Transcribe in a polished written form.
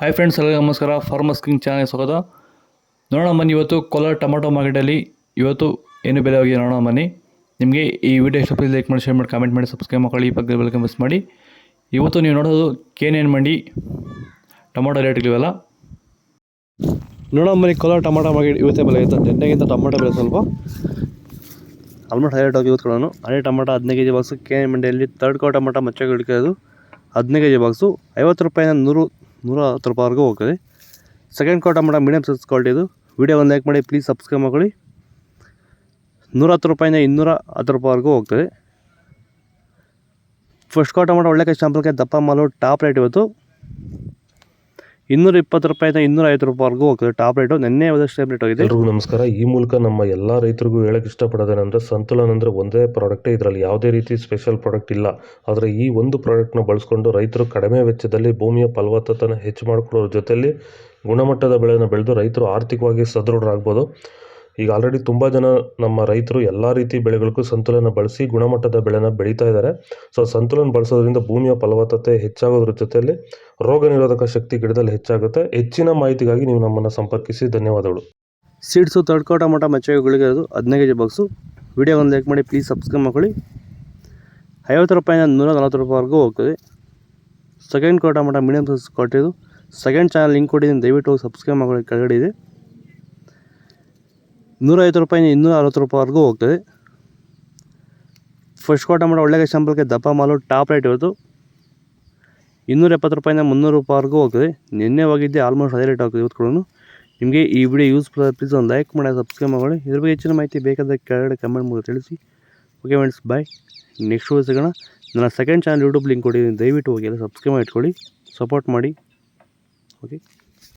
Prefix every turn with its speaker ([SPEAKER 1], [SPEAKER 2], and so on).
[SPEAKER 1] Hi friends, ಎಲ್ಲರಿಗೂ ನಮಸ್ಕಾರ. Farmers king channel ಸ್ವಾಗತ. ನೋಡೋಣ ಬನ್ನಿ, ಇವತ್ತು ಕೋಲಾರ ಟೊಮಾಟೊ ಮಾರ್ಕೆಟಲ್ಲಿ ಇವತ್ತು ಏನು ಬೆಲೆ ಹೋಗಿದೆ ನೋಡೋಣ ಬನ್ನಿ. ನಿಮಗೆ ಈ ವಿಡಿಯೋ ಇಷ್ಟ ಪ್ಲೀಸ್ ಲೈಕ್ ಮಾಡಿ, ಶೇರ್ ಮಾಡಿ, ಕಾಮೆಂಟ್ ಮಾಡಿ, ಸಬ್ಸ್ಕ್ರೈಬ್ ಮಾಡಿ, ಈ ಪಕ್ಕದ ಬೆಲ್ ಮಿಸ್ ಮಾಡಿ. ಇವತ್ತು ನೀವು ನೋಡೋದು KNN ಮಂಡಿ ಟೊಮಾಟೊ ರೇಟ್ಗಳಿವೆಲ್ಲ ನೋಡೋಣ ಬನ್ನಿ. ಕೋಲಾರ ಟೊಮಾಟೊ ಮಾರ್ಕೆಟ್ ಇವತ್ತೇ ಬೆಲೆ ಇತ್ತು. ನಿನ್ನೆಗಿಂತ ಟೊಮಾಟೊ ಬೆಲೆ ಸ್ವಲ್ಪ ಆಲ್ಮೋಸ್ಟ್ ಹೈರೇಟ್ ಹೋಗಿ ಇವತ್ತು ಹಳೆ ಟೊಮಾಟೊ 15 kg ಬಾಕ್ಸು KNN ಮಂಡಿಯಲ್ಲಿ ತರ್ಡ್ ಕೋ ಟೊಮಾಟೊ ಮಚ್ಚಗೆ ಹಿಡಿಕೋದು 15 kg ಬಾಕ್ಸು 50 ರೂಪಾಯಿನ 110 ರೂಪಾಯಿವರೆಗೂ ಹೋಗ್ತದೆ. ಸೆಕೆಂಡ್ ಕೋ ಟೊಮಾಟೊ ಮೀಡಿಯಮ್ ಸೈಜ್ ಕ್ವಾಲಿಟಿ ಇದು. ವಿಡಿಯೋ ಒಂದು ಲೈಕ್ ಮಾಡಿ, ಪ್ಲೀಸ್ ಸಬ್ಸ್ಕ್ರೈಬ್ ಮಾಡಿ. 110 ರೂಪಾಯಿನ 210 ರೂಪಾಯಿವರೆಗೂ ಹೋಗ್ತದೆ. ಫಸ್ಟ್ ಕೋ ಟೊಮಾಟೊ ಒಳ್ಳೆ ಶಾಂಪಲ್ಗೆ ದಪ್ಪ ಮಾಲು ಟಾಪ್ ರೇಟ್ ಇವತ್ತು 220 ರೂಪಾಯಿನ 250 ರೂಪಾಯಿವರೆಗೂ ಹೋಗ್ತದೆ. ಟಾಪ್ ರೇಟು ನೆನ್ನೆ ಯಾವ್ದಷ್ಟು ರೇಟ್ ಹೋಗಿದೆ.
[SPEAKER 2] ಎಲ್ರಿಗೂ ನಮಸ್ಕಾರ. ಈ ಮೂಲಕ ನಮ್ಮ ಎಲ್ಲ ರೈತರಿಗೂ ಹೇಳಕ್ಕೆ ಇಷ್ಟಪಡೋದೇನೆಂದರೆ, ಸಂತುಲನ್ ಅಂದರೆ ಒಂದೇ ಪ್ರಾಡಕ್ಟೇ, ಇದರಲ್ಲಿ ಯಾವುದೇ ರೀತಿ ಸ್ಪೆಷಲ್ ಪ್ರಾಡಕ್ಟ್ ಇಲ್ಲ. ಆದರೆ ಈ ಒಂದು ಪ್ರಾಡಕ್ಟ್ನ ಬಳಸ್ಕೊಂಡು ರೈತರು ಕಡಿಮೆ ವೆಚ್ಚದಲ್ಲಿ ಭೂಮಿಯ ಫಲವತ್ತತೆಯನ್ನು ಹೆಚ್ಚು ಮಾಡಿಕೊಳ್ಳೋದ್ರ ಜೊತೆಯಲ್ಲಿ ಗುಣಮಟ್ಟದ ಬೆಳೆಯನ್ನು ಬೆಳೆದು ರೈತರು ಆರ್ಥಿಕವಾಗಿ ಸದೃಢರಾಗ್ಬೋದು. ಈಗ ಆಲ್ರೆಡಿ ತುಂಬ ಜನ ನಮ್ಮ ರೈತರು ಎಲ್ಲ ರೀತಿ ಬೆಳೆಗಳಿಗೂ ಸಂತುಲನ ಬಳಸಿ ಗುಣಮಟ್ಟದ ಬೆಳೆನ ಬೆಳೀತಾ ಇದ್ದಾರೆ. ಸೊ ಸಂತುಲನ ಬಳಸೋದ್ರಿಂದ ಭೂಮಿಯ ಫಲವತ್ತತೆ ಹೆಚ್ಚಾಗೋದ್ರ ಜೊತೆಯಲ್ಲಿ ರೋಗ ನಿರೋಧಕ ಶಕ್ತಿ ಗಿಡದಲ್ಲಿ ಹೆಚ್ಚಾಗುತ್ತೆ. ಹೆಚ್ಚಿನ ಮಾಹಿತಿಗಾಗಿ ನೀವು ನಮ್ಮನ್ನು ಸಂಪರ್ಕಿಸಿ. ಧನ್ಯವಾದಗಳು.
[SPEAKER 1] ಸೀಡ್ಸು ತರ್ಡ್ ಕೋ ಟೊಮಾಟೊ ಮಚ್ಚೆಗಳಿಗೆ 15 kg ಬಾಕ್ಸು. ವಿಡಿಯೋ ಒಂದು ಲೈಕ್ ಮಾಡಿ, ಪ್ಲೀಸ್ ಸಬ್ಸ್ಕ್ರೈಬ್ ಮಾಡಿ. 50 ರೂಪಾಯಿನ 140 ರೂಪಾಯಿವರೆಗೂ ಹೋಗ್ತದೆ. ಸೆಕೆಂಡ್ ಕೋ ಟೊಮಾಟೊ ಮೀಡಿಯಮ್ ಸೈಜ್ ಕೊಟ್ಟಿದ್ದು. ಸೆಕೆಂಡ್ ಚಾನಲ್ ಲಿಂಕ್ ಕೊಟ್ಟಿದ್ದೀನಿ, ದಯವಿಟ್ಟು ಸಬ್ಸ್ಕ್ರೈಬ್ ಮಾಡಿ. ಕೆಳಗಡೆ ಇದೆ. 150 ರೂಪಾಯಿನ 260 ರೂಪಾಯಿವರೆಗೂ ಹೋಗ್ತದೆ. ಫಸ್ಟ್ ಕೋ ಟೊಮಾಟೊ ಒಳ್ಳೆ ಶಾಂಪಲ್ಗೆ ದಪ್ಪ ಮಾಲು ಟಾಪ್ ರೇಟ್ ಇವತ್ತು 270 ರೂಪಾಯಿನ 300 ರೂಪಾಯಿವರೆಗೂ ಹೋಗ್ತದೆ. ನಿನ್ನೆ ಹೋಗಿದ್ದೆ ಆಲ್ಮೋಸ್ಟ್ ಅದೇ ರೇಟ್ ಹೋಗ್ತದೆ ಇವತ್ತು ಕೂಡ. ನಿಮಗೆ ಈ ವಿಡಿಯೋ ಯೂಸ್ಫುಲ್ ಪ್ಲೀಸ್ ಒಂದು ಲೈಕ್ ಮಾಡಿ, ಸಬ್ಸ್ಕ್ರೈಬ್ ಮಾಡಿ. ಇದ್ರ ಬಗ್ಗೆ ಹೆಚ್ಚಿನ ಮಾಹಿತಿ ಬೇಕಾದ ಕೆಳಗಡೆ ಕಮೆಂಟ್ ಮೂಲಕ ತಿಳಿಸಿ. ಓಕೆ ಫ್ರೆಂಡ್ಸ್, ಬಾಯ್. ನೆಕ್ಸ್ಟ್ ವಿಡಿಯೋ ಸಿಗೋಣ. ನನ್ನ ಸೆಕೆಂಡ್ ಚಾನಲ್ ಯೂಟ್ಯೂಬ್ ಲಿಂಕ್ ಕೊಟ್ಟಿದ್ದೀನಿ, ದಯವಿಟ್ಟು ಹೋಗಿ ಎಲ್ಲ ಸಬ್ಸ್ಕ್ರೈಬ್ ಮಾಡಿ ಇಟ್ಕೊಳ್ಳಿ, ಸಪೋರ್ಟ್ ಮಾಡಿ. ಓಕೆ.